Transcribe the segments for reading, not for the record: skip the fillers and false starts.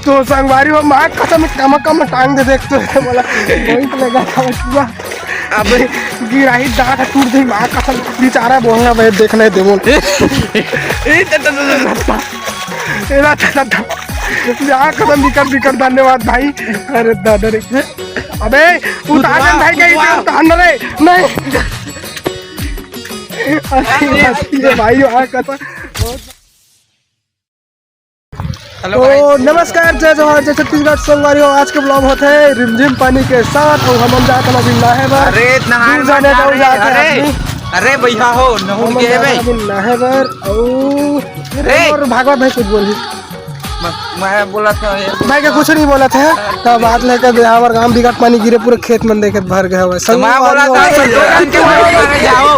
तो संगवारी हो माँ कसम कम टांग दे देख तो बोला वही तो लगा था पूरा अब गिराही दांत टूट गई माँ कसम बेचारा बोला भाई देखने दे बोल कसम बिकर धन्यवाद भाई। अरे दादा रे अबे उतार दे भाई कहीं उतार रे नहीं भाई कसम। हेलो तो नमस्कार जय जोहार जय छत्तीसगढ़ संगवारी हो। आज के ब्लॉग होते हैं रिमझिम पानी के साथ और हम जाते हैं अभी नाहेबर। अरे नहाए जाने जाओ जाते हैं अरे भैया हो नहू के भाई अभी नाहेबर और भागवत भाई कुछ बोली मैं बोला था भाई का कुछ नहीं बोला था तब बात लेकर हमारे गांव बिगड़ पानी गिरे पूरे खेत में देखे भर गया हुआ सब मैं बोला था जाओ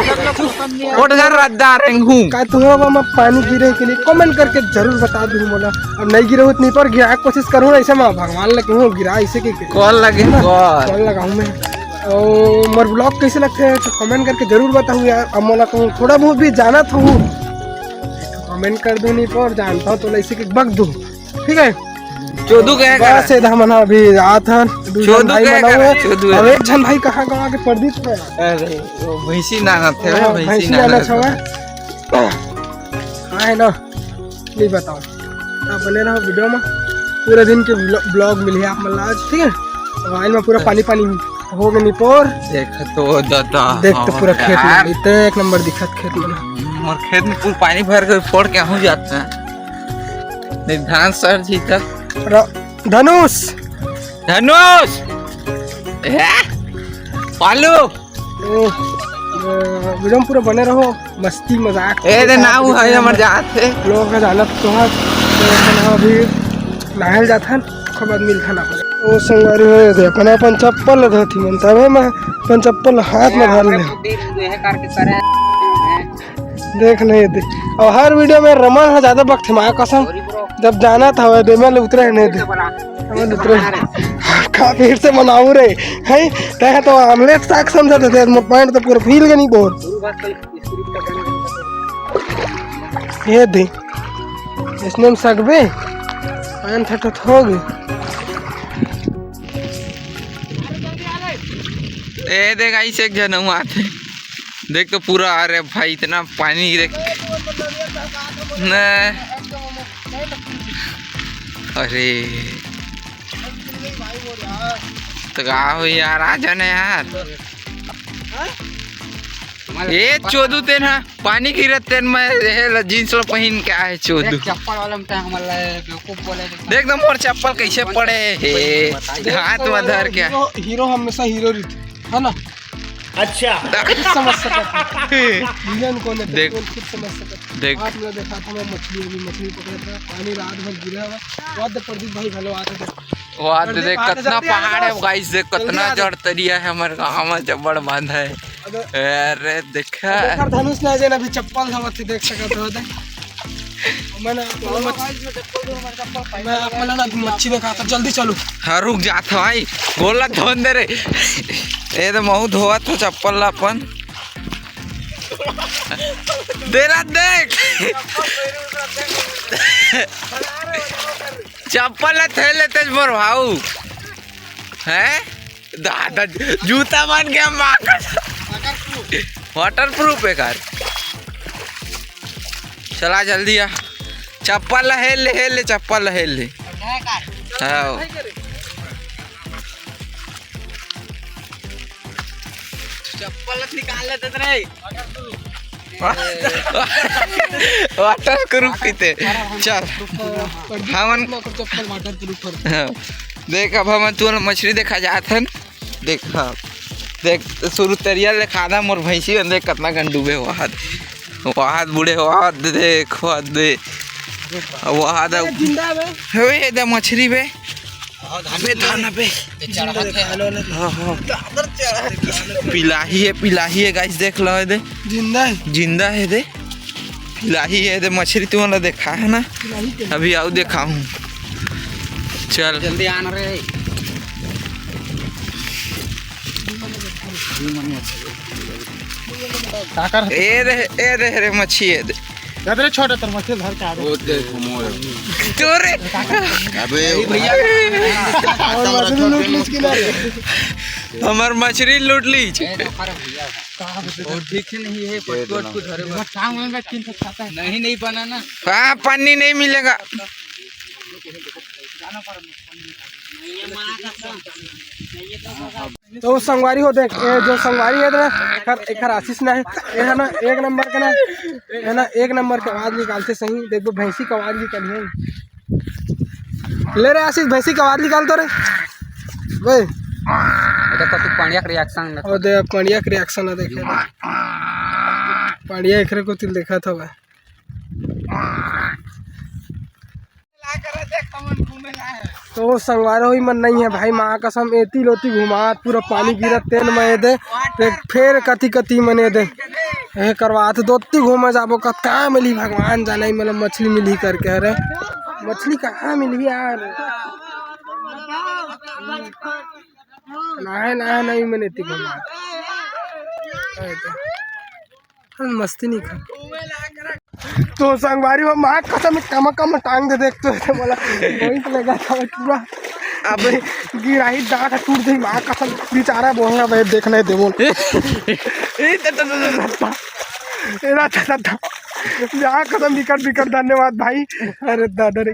उठ जा रद्दा रेंगू का तुम्हें पानी गिरे के लिए कमेंट करके जरूर बता दूं बोला अब नहीं गिरे उतनी पर गिरा कोशिश करूँ ऐसे मैं भगवान लगे हूँ गिरा ऐसे की कॉल लगे कॉल लगाऊँ मैं और मोर ब्लॉग कैसे लगते हैं तो कमेंट करके जरूर बताऊँ यार। अब मोला कहूँ थोड़ा बहुत भी जाना था कमेंट कर दूँ नहीं पर जानता हूँ तो ऐसे की बक दूँ ठीक है। चोदू कहेगा से हमन अभी आत हन चोदू कहेगा चोदू अब एक जन भाई कहाँ के प्रदीप है अरे वो भैंसी नाना थे भैंसी नाना छवा हाँ है ना नहीं बताओ आप बने रहो वीडियो में पूरे दिन के ब्लॉग मिले आप मतलब आज ठीक है। मोबाइल में पूरा पानी पानी हो गए निपोर देख तो दादा देख तो पूरा खेत में इतने एक नंबर दिखत खेत में और खेत में पूरा पानी भर कर फोड़ के हो जाता है धान सर जी तक धनुष धनुष पालू वीडियो में पूरा बने रहो मस्ती मजाक ए ना वो है हमर जात है लोग का जाना तो अभी नहाल जाता खबर मिलता ना ओ संगवारी हो दे अपन चप्पल धोती मन तब मैं अपन चप्पल हाथ में धर ले देख नहीं दे और हर वीडियो में रमन है ज्यादा वक्त माँ कसम जब जाना था वह बेमल उतरे नहीं दे उतरे फिर से मनाऊ रे है तय तो आमलेट साग समझा थे पॉइंट तो पूरा फील के नहीं बोल ये दे इसने सकबे पान थट हो गई ए देख ऐसे एक जन आते देख तो पूरा आ रहा भाई इतना पानी देख न अरे तो का हो यार आ जाने यार ये चोदू तेन है पानी गिरत तेन में जींस पहन के आए चोदू चप्पल वाला में हमारा बेवकूफ बोले देख दम मोर चप्पल कैसे पड़े हाथ में धर के हीरो हमेशा हीरो है ना। अच्छा समझ सकता विलन कौन है देख खुद समझ सकता देख आप लोग देखा था मैं मछली पकड़ा था पानी रात भर गिरा हुआ बहुत प्रदीप भाई भलो आते थे वो आते देख कितना पहाड़ है गाइस देख कितना जड़ तरिया है हमारे गांव में जबड़ बांधा है अरे देखा धनुष ना जाना अभी चप्पल हम देख सकते हो मैंने मच्छी देखा था जल्दी चलो हाँ रुक जाता भाई गोला धोन दे रे ये तो महू धोआ था चप्पल अपन देना देख चप्पल थे लेते मोर भाऊ है दादा जूता मान के हम वाटर प्रूफ है कार चला जल्दी आ चप्पल हेल ले चप्पल हेल ले हाँ चप्पल निकाल लेते रे वाटर प्रूफ पीते चल हमन चप्पल वाटर प्रूफ देख अब हम तू मछली देखा जात है देख हाँ देख शुरू तरिया ले खादा मोर भैंसी देख कितना गन डूबे वहां बूढ़े वहां देख दे वहां दे मछली बे अबे थाना पे पिलाही है गाइस देख लो दे जिंदा है दे पिलाही है दे मछली तुम देखा है ना अभी आओ दिखाऊं चल जल्दी आना रे ए रे मच्छी है गदरे छोटा तर मथे धर के आ वो देखो मोर चोरे अबे भैया और मछली लूट लीस कि ना हमार मछली लूट ली और ठीक से नहीं है पटवट को धरे काम में तीन से खाता है नहीं बनाना। हाँ पानी नहीं मिलेगा। तो संगवारी हो देख ये जो संगवारी है ना एक आशीष ना है ना एक नंबर का ना है ना एक नंबर के आवाज निकालते सही देखो भैंसी का आवाज निकाली है ले रे आशीष भैंसी का आवाज निकाल तो रे भाई देखो तू पानिया का रिएक्शन और दे पानिया का रिएक्शन है देखे पानिया एकरे को तिल देखा था भाई तो संगवार ही मन नहीं है भाई माँ कसम एती लोती घुमा पूरा पानी गिरत तेल में दे फिर कति कति मने दे ये करवात दोती घूमे जाबो कहाँ मिली भगवान जाने मतलब मछली मिली करके अरे मछली कहाँ मिली यार नहीं मैंने ती घुमा मस्ती नहीं खा तो संगवारी हो माँ कसम कम टांग दे देखते थे बोला वही तो लगा था पूरा अब गिराही दांत टूट गई माँ कसम बेचारा बोला भाई देखने दे बोल माँ कसम बिकट धन्यवाद भाई। अरे दादा रे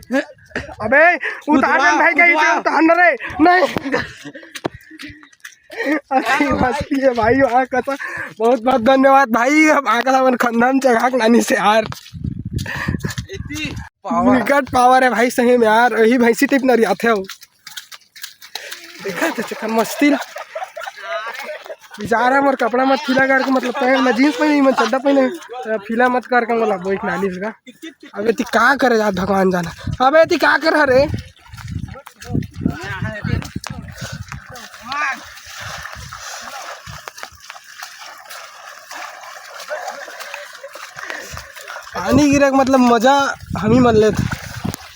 अबे उतार भाई कहीं उतारना रे नहीं अच्छी मस्ती है भाई वहाँ का बहुत बहुत धन्यवाद भाई। हम आकर खंडन चढ़ा नानी से यार विकट पावर है भाई सही में यार वही भैंसी टिप नरी आते हो देखा थे चक्कर मस्ती बेचारा मोर कपड़ा मत फीला करके मतलब पैंट में जीन्स पहने मैं चड्डा पहने फीला मत करके मतलब वो एक नाली का अबे ती का करे यार भगवान जाना अबे ती का कर रे पानी गिरे मतलब मजा हम ही मन लेते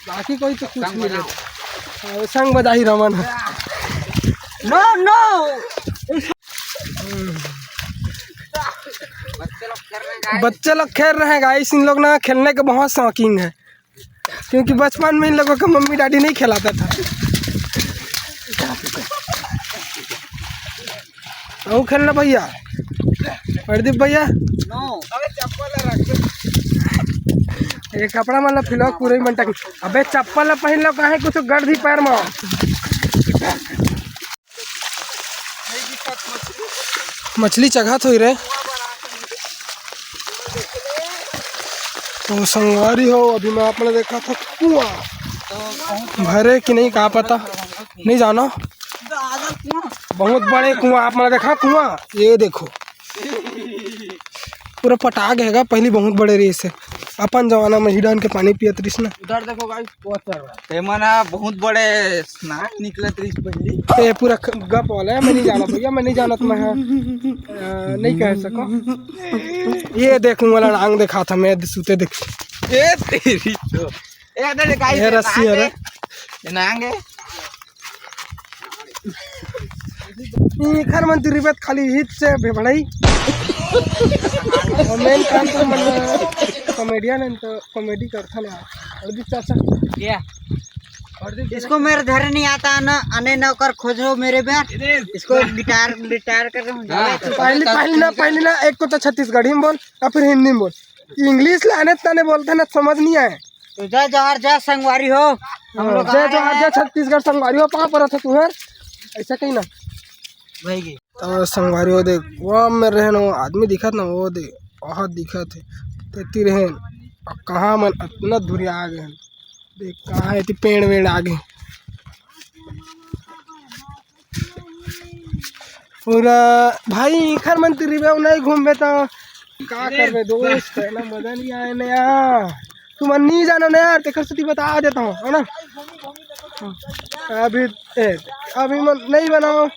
बाकी कोई तो कुछ नहीं लेते संग बजाही रमन है नो बच्चे लोग खेल रहे हैं गाइस इन लोग ना खेलने के बहुत शौकीन है क्योंकि बचपन में इन लोगों का मम्मी डैडी नहीं खिलाता था। वो खेलना भैया प्रदीप भैया ये कपड़ा मतलब फिलहाल पूरे ही मंटा की अबे चप्पल पहन लो कहे कुछ गड़ दी पैर में मछली चघा थोड़ी रे तो संगवारी हो अभी मैं आपने देखा था कुआं भरे कि नहीं कहा पता नहीं जानो बहुत बड़े कुआं आपने देखा कुआं ये देखो पूरा पटाग हैगा पहली बहुत बड़े रही से अपन जमाना में हिडन के पानी पियत रही ना उधर देखो गाइस मना बहुत बड़े स्नाक निकलत रही पहली ये पूरा गप वाला है मैं नहीं जाना भैया मैं नहीं जानत मैं नहीं कह सको ये देखूं वाला नांग देखा था मैं सूते देख ए तेरी तो ए इधर गाइस ये रस्सी है रे नांग है खर मंत्री रिबत खाली हित से भेबड़ई मेन काम तो मन कॉमेडियन है तो कॉमेडी करता ना और भी चाचा क्या इसको मेरे घर नहीं आता ना आने न कर खोजो मेरे बैठ इसको गिटार कर पहले ना एक को तो छत्तीसगढ़ी में बोल और फिर हिंदी में बोल इंग्लिश लाने ताने बोलते ना समझ नहीं आए तो जा संगवारी हो हम लोग जा छत्तीसगढ़ संगवारी हो कहाँ पर था तुम्हार ऐसा कहीं ना भाई तो संगवारी हो देख वो में रहन वो आदमी दिखत ना वो देख बहुत दिखत है तेती रहन कहाँ मन इतना दूरिया आ गए देख कहाँ है पेड़ वेड़ आगे पूरा भाई खर मंत्री नहीं घूमे तो क्या करबे दोस्त है ना मजा नहीं आए ना यार तुम नहीं जाना ना यार तेकर से बता देता हूँ है ना अभी मैं नहीं बनाओ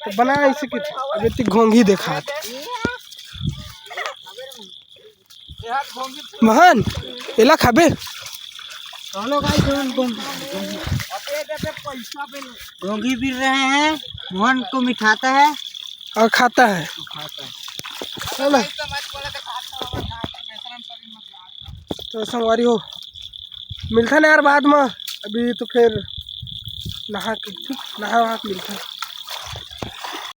तो बना इसे कुछ अभी तक घोंगी देखा महान एला खाबे घोंगी पी रहे हैं मोहन को मिठाता है और खाता है चलो तो संगवारी हो मिलता ना यार बाद में, अभी तो फिर नहा के ठीक नहा वहा के मिलता।